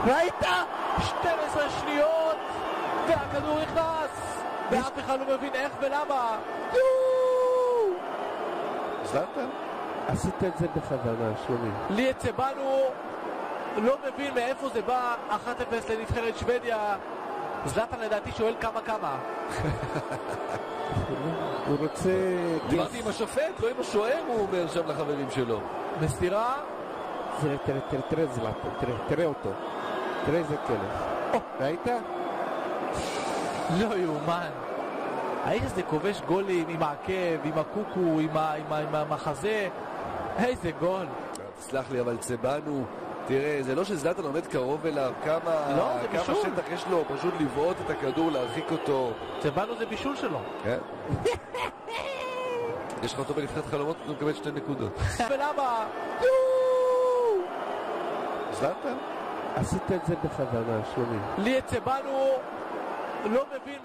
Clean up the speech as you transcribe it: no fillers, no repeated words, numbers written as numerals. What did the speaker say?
ראית? 12 שניות והכדור נכנס ואף אחד לא מבין איך ולמה. זלאטן? עשית את זה בכוונה, שלומי. לי את צבנו לא מבין מאיפה זה בא. 1-0 לנבחרת שוודיה. זלאטן לדעתי שואל כמה. הוא רוצה... דיברתי עם השופט, לא עם השוער, הוא אומר שם לחברים שלו. מסתירה. תראה זלאטן, תראה אותו. תראה איזה כלב. ראית? לא יאומן. האיש הזה כובש גולים עם העקב, עם הקוקו, עם המחזה. איזה גול. תסלח לי, אבל צבנו, תראה, זה לא שזלאטן עומד קרוב אליו, כמה שטח יש לו, פשוט לבעוט את הכדור, להרחיק אותו. צבנו זה בישול שלו. כן. יש לך אותו בנבחרת חלומות, אתה מקבל 2 נקודות. ולמה? זלאטן? עשית את זה בכוונה, שלומי. לי את צבנו לא מבין